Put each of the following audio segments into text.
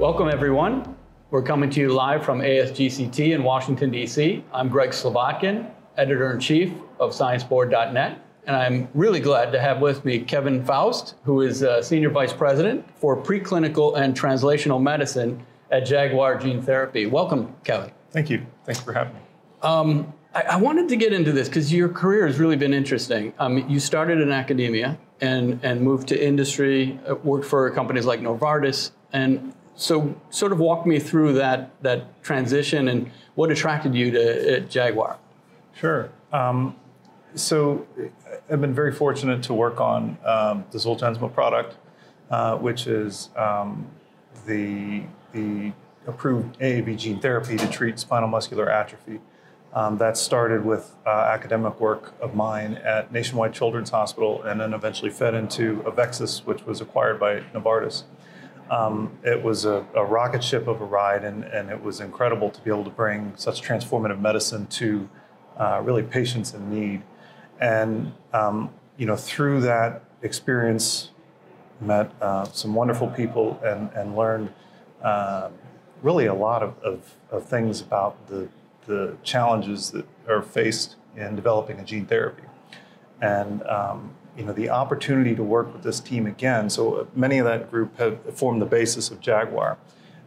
Welcome, everyone. We're coming to you live from ASGCT in Washington, D.C. I'm Greg Slobodkin, Editor-in-Chief of ScienceBoard.net, and I'm really glad to have with me Kevin Foust, who is Senior Vice President for Preclinical and Translational Medicine at Jaguar Gene Therapy. Welcome, Kevin. Thank you. Thanks for having me. I wanted to get into this because your career has really been interesting. You started in academia and moved to industry, worked for companies like Novartis, and so sort of walk me through that transition and what attracted you to Jaguar. Sure. So I've been very fortunate to work on the Zolgensma product, which is the approved AAV gene therapy to treat spinal muscular atrophy. That started with academic work of mine at Nationwide Children's Hospital and then eventually fed into Avexis, which was acquired by Novartis. It was a rocket ship of a ride, and it was incredible to be able to bring such transformative medicine to really patients in need. And through that experience, met some wonderful people and learned really a lot of things about the challenges that are faced in developing a gene therapy. And the opportunity to work with this team again, so many of that group have formed the basis of Jaguar,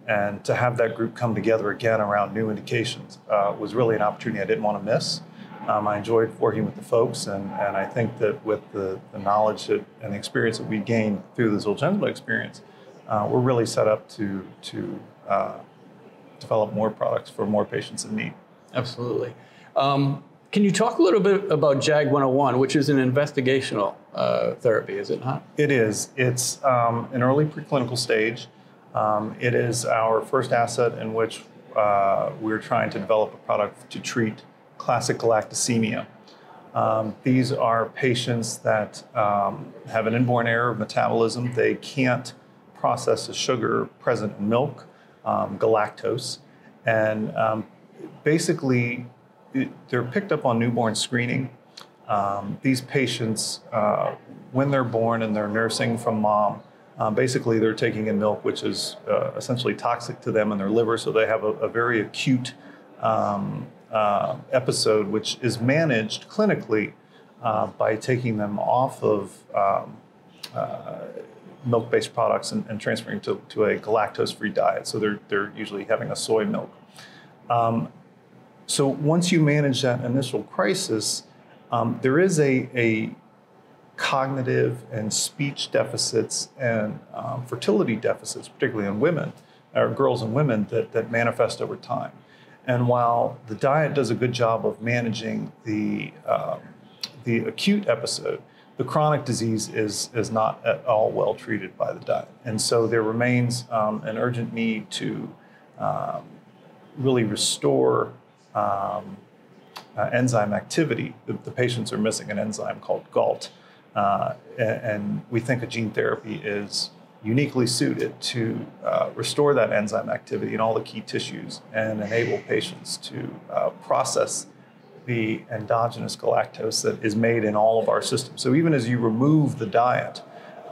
and to have that group come together again around new indications was really an opportunity I didn't want to miss. I enjoyed working with the folks, and I think that with the knowledge and the experience that we gained through the Zolgensma experience, we're really set up to develop more products for more patients in need. Absolutely. Can you talk a little bit about JAG101, which is an investigational therapy, is it not? It is. It's an early preclinical stage. It is our first asset in which we're trying to develop a product to treat classic galactosemia. These are patients that have an inborn error of metabolism. They can't process the sugar present in milk, galactose, and basically they're picked up on newborn screening. These patients, when they're born and they're nursing from mom, basically they're taking in milk which is essentially toxic to them and their liver, so they have a very acute episode which is managed clinically by taking them off of milk-based products and transferring to a galactose-free diet. So they're usually having a soy milk. So once you manage that initial crisis, there is a cognitive and speech deficits and fertility deficits, particularly in women, or girls and women, that manifest over time. And while the diet does a good job of managing the acute episode, the chronic disease is not at all well treated by the diet. And so there remains an urgent need to really restore enzyme activity. The patients are missing an enzyme called GALT, and we think a gene therapy is uniquely suited to restore that enzyme activity in all the key tissues and enable patients to process the endogenous galactose that is made in all of our systems. So even as you remove the diet,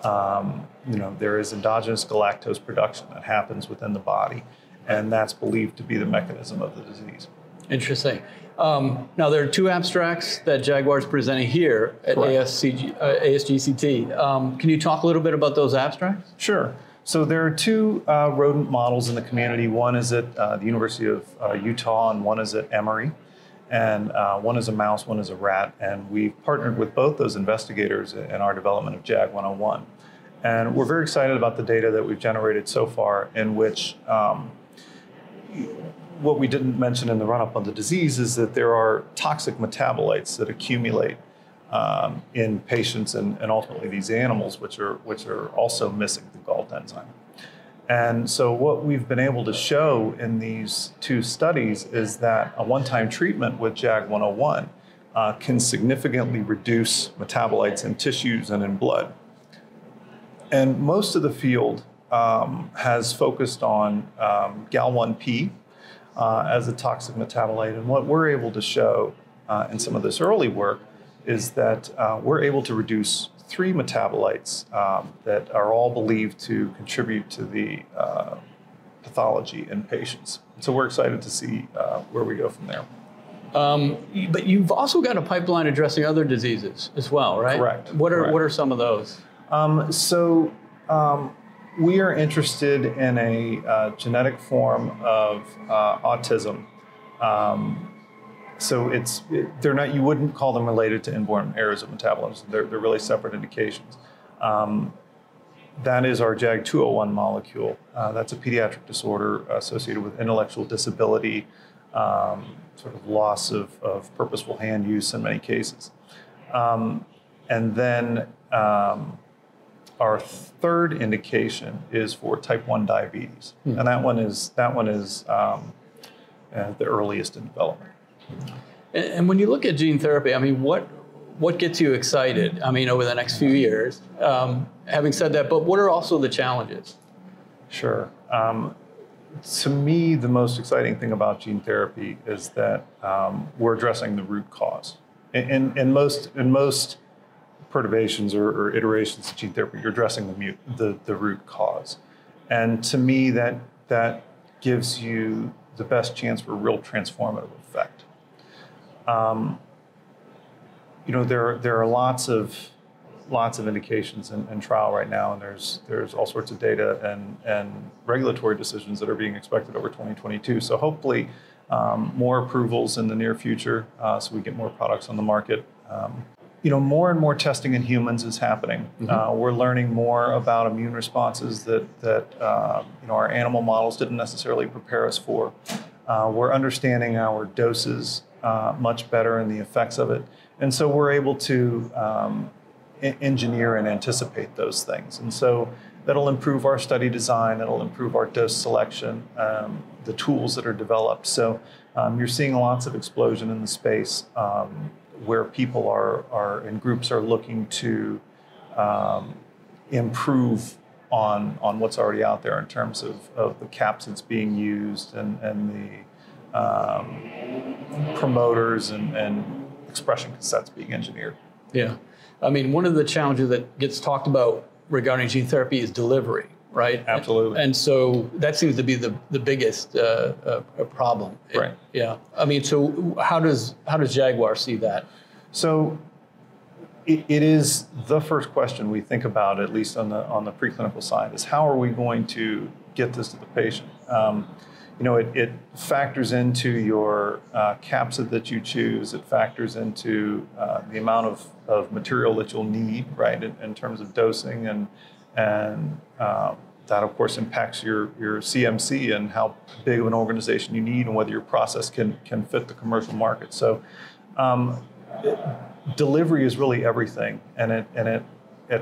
there is endogenous galactose production that happens within the body, and that's believed to be the mechanism of the disease. Interesting. Now, there are two abstracts that Jaguar is presenting here at ASGCT. Can you talk a little bit about those abstracts? Sure. So there are two rodent models in the community. One is at the University of Utah, and one is at Emory. And one is a mouse, one is a rat. And we've partnered with both those investigators in our development of JAG101. And we're very excited about the data that we've generated so far, in which what we didn't mention in the run-up on the disease is that there are toxic metabolites that accumulate in patients and ultimately these animals, which are also missing the GALT enzyme. And so what we've been able to show in these two studies is that a one-time treatment with JAG101 can significantly reduce metabolites in tissues and in blood. And most of the field has focused on Gal1P as a toxic metabolite. And what we're able to show in some of this early work is that we're able to reduce 3 metabolites that are all believed to contribute to the pathology in patients. So we're excited to see where we go from there. But you've also got a pipeline addressing other diseases as well, right? Correct. What are some of those? We are interested in a genetic form of autism. They're not. You wouldn't call them related to inborn errors of metabolism. They're really separate indications. That is our JAG201 molecule. That's a pediatric disorder associated with intellectual disability, sort of loss of purposeful hand use in many cases. And then our third indication is for type 1 diabetes, and that one is the earliest in development. And when you look at gene therapy, I mean, what gets you excited? I mean, over the next few years. Having said that, but what are also the challenges? Sure. To me, the most exciting thing about gene therapy is that we're addressing the root cause. In most perturbations or iterations of gene therapy, you're addressing the root cause. And to me, that gives you the best chance for a real transformative effect. There are lots of indications in trial right now, and there's all sorts of data and regulatory decisions that are being expected over 2022. So hopefully more approvals in the near future, so we get more products on the market. More and more testing in humans is happening. We're learning more about immune responses that our animal models didn't necessarily prepare us for. We're understanding our doses much better and the effects of it. And so we're able to engineer and anticipate those things. And so that'll improve our study design, that'll improve our dose selection, the tools that are developed. So you're seeing lots of explosion in the space where people are in groups are looking to improve on what's already out there in terms of the capsids being used and the promoters and expression cassettes being engineered. Yeah. I mean, one of the challenges that gets talked about regarding gene therapy is delivery, right? Absolutely. And so that seems to be the biggest problem. Right. Yeah. I mean, so how does Jaguar see that? So it is the first question we think about, at least on the preclinical side, is how are we going to get this to the patient? It factors into your capsid that you choose. It factors into the amount of material that you'll need, right, in terms of dosing, and that of course impacts your CMC and how big of an organization you need and whether your process can fit the commercial market. So delivery is really everything, and it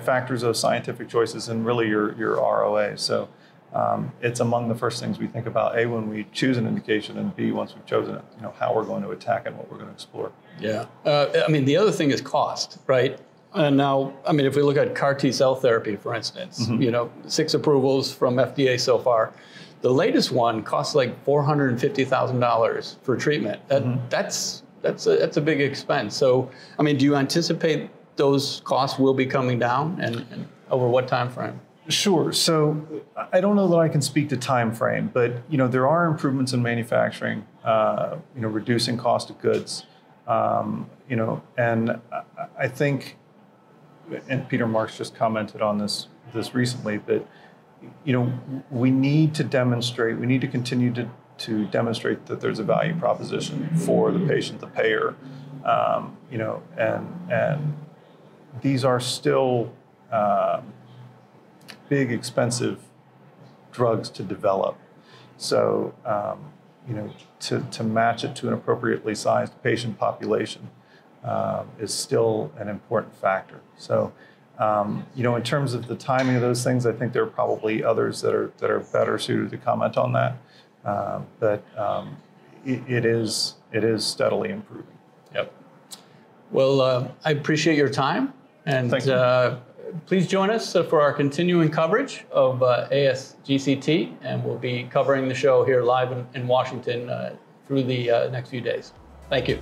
factors those scientific choices and really your ROA. So it's among the first things we think about, A, when we choose an indication, and B, once we've chosen it, how we're going to attack and what we're going to explore. Yeah. I mean, the other thing is cost, right? And now, I mean, if we look at CAR T cell therapy, for instance, 6 approvals from FDA so far. The latest one costs like $450,000 for treatment. That's a big expense. So, I mean, do you anticipate those costs will be coming down, and over what time frame? Sure. So I don't know that I can speak to time frame, but there are improvements in manufacturing, reducing cost of goods, and I think, and Peter Marks just commented on this recently, but we need to continue to demonstrate that there's a value proposition for the patient, the payer, and these are still big, expensive drugs to develop. So, to match it to an appropriately sized patient population is still an important factor. So, in terms of the timing of those things, I think there are probably others that are better suited to comment on that. But it is steadily improving. Yep. Well, I appreciate your time, and thank you. Please join us for our continuing coverage of ASGCT, and we'll be covering the show here live in Washington through the next few days. Thank you.